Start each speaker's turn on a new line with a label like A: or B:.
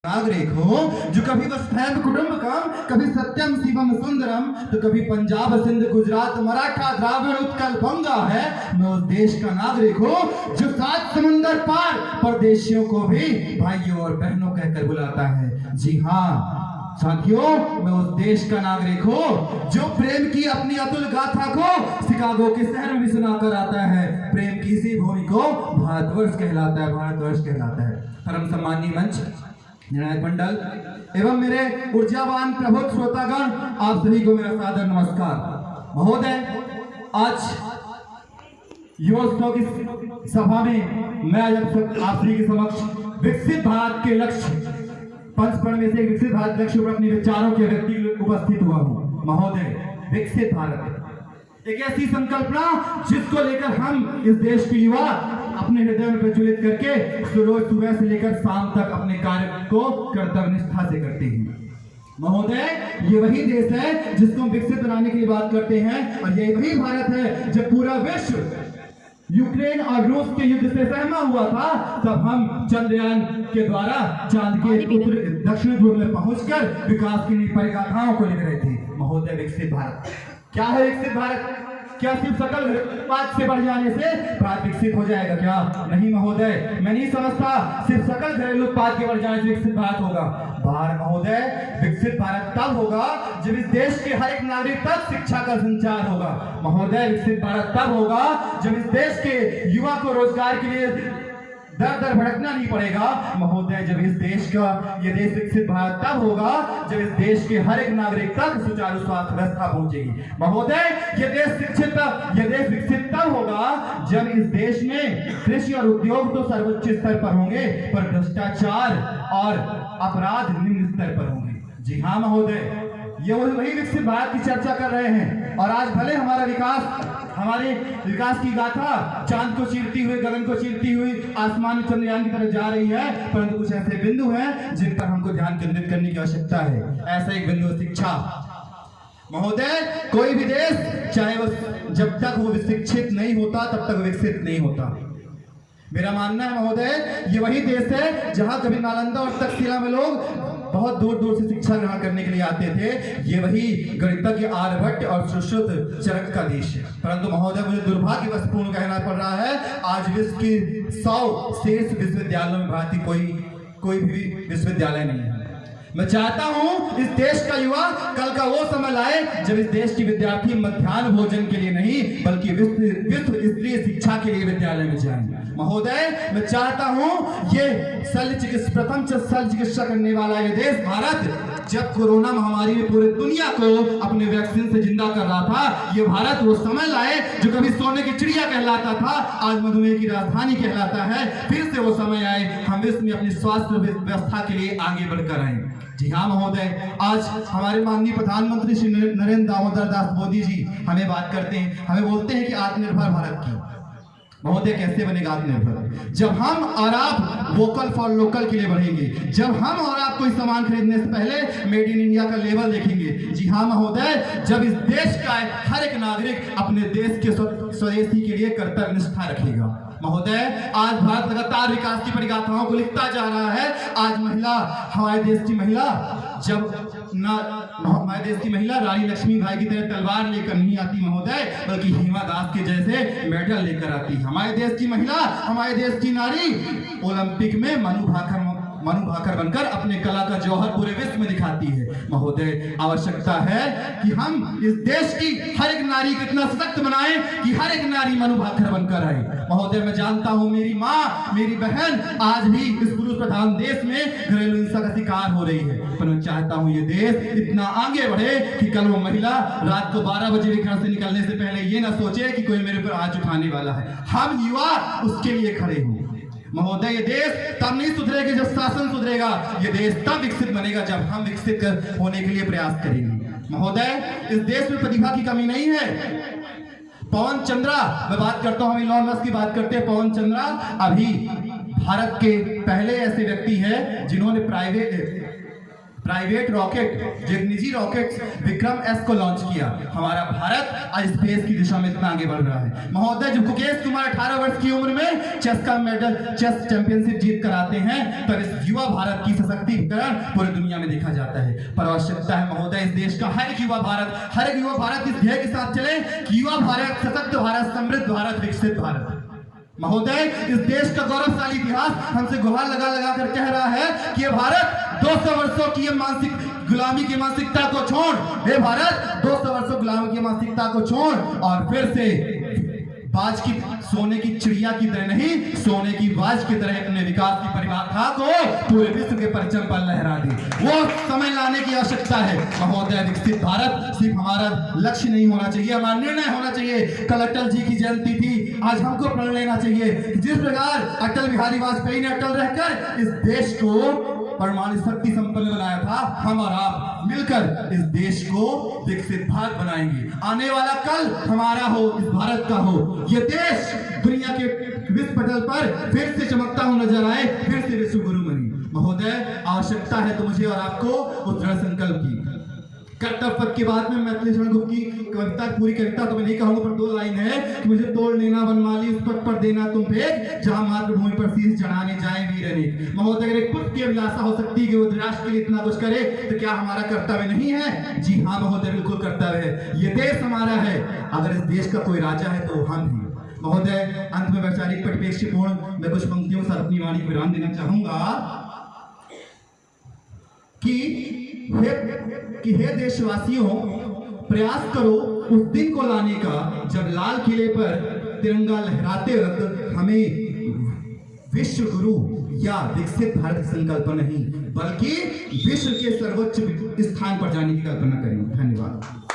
A: नागरिक हो जो कभी वसुधैव कुटुंबकम, कभी सत्यम शिवम सुंदरम, तो कभी पंजाब सिंध गुजरात मराठा द्राविड़ उत्कल बंगा है। मैं उस देश का नागरिक हूँ जो 7 समुंदर पार परदेशियों को भी भाइयों और बहनों कहकर बुलाता है। जी हाँ साथियों, मैं उस देश का नागरिक हूँ जो प्रेम की अपनी अतुल गाथा को शिकागो के शहर में भी सुनाकर आता है। प्रेम की इसी भूमि को भारतवर्ष कहलाता है, भारतवर्ष कहलाता है। परम सम्मानीय मंच, निर्णायक मंडल एवं मेरे ऊर्जावान प्रबुद्ध श्रोतागण, आप सभी को मेरा सादर नमस्कार। महोदय, आज युवा उत्सव की सभा में मैं आप सभी के समक्ष विकसित भारत के लक्ष्य, पंचपर्ण में से एक विकसित भारत लक्ष्य पर अपने विचारों के व्यक्ति उपस्थित हुआ हूँ। महोदय, विकसित भारत एक ऐसी संकल्पना जिसको लेकर हम इस देश के युवा अपने हृदय में प्रज्वलित करके रोज सुबह से लेकर शाम तक अपने कार्य को कर्तव्य निष्ठा से करते हैं। महोदय, ये वही देश है जिसको हम विकसित बनाने की बात करते हैं, और ये वही भारत है जब पूरा विश्व यूक्रेन और रूस के युद्ध से सहमा हुआ था, तब हम चंद्रयान के द्वारा चांद के दक्षिण ध्रुव में पहुंचकर विकास की नई परिगाथाओं को लिख रहे थे। महोदय, विकसित भारत क्या है? विकसित भारत क्या सिर्फ सकल उत्पाद से बढ़ जाने से भारत विकसित हो जाएगा क्या? नहीं महोदय, मैं नहीं समझता सिर्फ सकल घरेलू उत्पाद के बढ़ जाने से विकसित भारत होगा। भारत महोदय, विकसित भारत तब होगा जब इस देश के हर एक नागरिक तक शिक्षा का संचार होगा। महोदय, विकसित भारत तब होगा जब इस देश के युवा को रोजगार के लिए दर दर भटकना नहीं पड़ेगा। महोदय, जब इस देश का ये देश विकसित भारत तब होगा जब इस देश के हर एक नागरिक तक सुचारू स्वास्थ्य व्यवस्था पहुंचेगी। महोदय, ये देश विकसित तब होगा जब इस देश में कृषि और उद्योग तो सर्वोच्च स्तर पर होंगे, पर भ्रष्टाचार और अपराध निम्न स्तर पर होंगे। जी हाँ महोदय, ये वही विकसित भारत की चर्चा कर रहे हैं। और आज भले हमारे विकास की गाथा चांद को चीरती हुई, गगन को चीरती हुई आसमान में चंद्रयान की तरफ जा रही है, परंतु कुछ ऐसे बिंदु हैं जिन पर हमको ध्यान केंद्रित करने की आवश्यकता है। ऐसा एक बिंदु शिक्षा। महोदय, कोई भी देश चाहे वो जब तक वो शिक्षित नहीं होता तब तक विकसित नहीं होता। मेरा मानना है महोदय, ये वही देश है जहां कभी नालंदा और तक्षशिला में लोग बहुत दूर दूर से शिक्षा ग्रहण करने के लिए आते थे। ये वही गणितज्ञ आर्यभट्ट और सुश्रुत चरक का देश है। परंतु महोदय, मुझे दुर्भाग्यवशपूर्ण कहना पड़ रहा है, आज विश्व की 100 शीर्ष विश्वविद्यालयों में भारतीय कोई भी विश्वविद्यालय नहीं है। मैं चाहता हूं इस देश का युवा कल का वो समय लाए जब इस देश के विद्यार्थी मध्याह्न भोजन के लिए नहीं बल्कि विश्व स्तरीय शिक्षा के लिए विद्यालय में जाएं। महोदय, मैं चाहता हूं ये प्रथम शल्य चिकित्सा करने वाला ये देश भारत जब कोरोना महामारी में पूरे दुनिया को अपने वैक्सीन से जिंदा कर रहा था, ये भारत वो समय लाए जो कभी सोने की चिड़िया कहलाता था, आज मधुमेह की राजधानी कहलाता है। फिर से वो समय आए हम विश्व में अपनी स्वास्थ्य व्यवस्था के लिए आगे बढ़कर आए। जी हाँ महोदय, आज हमारे माननीय प्रधानमंत्री श्री नरेंद्र दामोदर दास मोदी जी हमें बोलते हैं कि आत्मनिर्भर भारत की। महोदय, कैसे बनेगा आत्मनिर्भर? जब हम और आप वोकल फॉर लोकल के लिए बढ़ेंगे, जब हम और आप कोई सामान खरीदने से पहले मेड इन इंडिया का लेबल देखेंगे। जी हाँ महोदय, जब इस देश का हर एक नागरिक अपने देश के स्वदेशी के लिए कर्तव्य निष्ठा रखेगा। महोदय, आज भारत लगातार विकास की परिगाथाओं को लिखता जा रहा है। आज हमारे देश की महिला रानी लक्ष्मीबाई की तरह तलवार लेकर नहीं आती महोदय, बल्कि हिमा दास के जैसे मेडल लेकर आती। हमारे देश की महिला, हमारे देश की नारी ओलंपिक में मनु भाकर बनकर अपने कला का जौहर पूरे विश्व में दिखाती है। महोदय, आवश्यकता है कि हम इस देश की हर एक नारी को इतना सशक्त बनाएं कि हर एक नारी मनु भाकर बनकर आए। महोदय, मैं जानता हूं मेरी माँ, मेरी बहन आज भी इस पुरुष प्रधान देश में घरेलू हिंसा का शिकार हो रही है, पर मैं चाहता हूं ये देश इतना आगे बढ़े कि कल वो महिला रात को 12 बजे भी घर से निकलने से पहले ये ना सोचे कि कोई मेरे पर आज उठाने वाला है। हम युवा उसके लिए खड़े हों। महोदय, ये देश तब नहीं सुधरेगा जब शासन सुधरेगा। ये देश तब विकसित बनेगा जब हम विकसित होने के लिए प्रयास करेंगे। महोदय, इस देश में प्रतिभा की कमी नहीं है। पवन चंद्रा, मैं बात करता हूं, हम इलॉन मस्क की बात करते हैं। पवन चंद्रा अभी भारत के पहले ऐसे व्यक्ति हैं जिन्होंने प्राइवेट रॉकेट, जो एक निजी रॉकेट विक्रम एस को लॉन्च किया, हमारा भारत आज स्पेस की दिशा में इतना आगे बढ़ रहा है। महोदय, जब मुकेश कुमार 18 वर्ष की उम्र में चेस का मेडल, चेस चैंपियनशिप जीत कर आते हैं, तब इस युवा भारत की सशक्तिकरण पूरी दुनिया में देखा जाता है। पर आवश्यकता है महोदय, इस देश का हर एक युवा भारत इस ध्येय के साथ चले कि युवा भारत, सशक्त भारत, समृद्ध भारत, विकसित भारत। महोदय, इस देश का गौरवशाली इतिहास हमसे गुहार लगा लगा कर कह रहा है कि ये भारत 200 वर्षों की मानसिक गुलामी की मानसिकता को छोड़, हे भारत 200 वर्षों गुलामी की मानसिकता को छोड़ और फिर से बाज की, सोने की चिड़िया की तरह नहीं, सोने की बाज की तरह अपने विकास की परिभाषा को पूरे विश्व के परचम पर लहरा दी। वो समय लाने की आवश्यकता है महोदय। विकसित भारत सिर्फ हमारा लक्ष्य नहीं होना चाहिए, हमारा निर्णय होना चाहिए। कल अटल जी की जयंती थी, आज हमको प्रण लेना चाहिए कि जिस प्रकार अटल बिहारी वाजपेयी ने अटल रहकर इस देश को परमाणु शक्ति संपन्न बनाया था, हम और आप मिलकर इस देश को विकसित भारत बनाएंगे। आने वाला कल हमारा हो, इस भारत का हो। ये देश दुनिया के विश्व पटल पर फिर से चमकता हुआ नजर आए, फिर से विश्व गुरु बने। महोदय, आवश्यकता है तो मुझे और आपको उस दृढ़ संकल्प की। कर्तव्य पद के बाद में मैथिली शरण गुप्त की कविता, पूरी कविता तो मैं नहीं कहूंगा, पर 2 लाइन है कि मुझे तोड़ लेना वनमाली, उस पद पर देना तुम भेद, जहां मातृभूमि पर शीश चढ़ाने जाए वीर अनेक। महोदय, अगर एक पुत्र की अभिलाषा हो सकती है कि वो राष्ट्र के लिए इतना कुछ करे, तो क्या हमारा कर्तव्य नहीं है? जी हाँ महोदय, बिल्कुल कर्तव्य है। ये देश हमारा है, अगर इस देश का कोई राजा है तो हम ही। महोदय, अंत में वैचारिक परिप्रेक्ष्यपूर्ण मैं कुछ पंक्तियों से अपनी वाणी को विराम देना चाहूंगा कि हे देशवासियों, प्रयास करो उस दिन को लाने का जब लाल किले पर तिरंगा लहराते वक्त हमें विश्व गुरु या विकसित भारत की संकल्पना नहीं, बल्कि विश्व के सर्वोच्च स्थान पर जाने की कल्पना करें। धन्यवाद।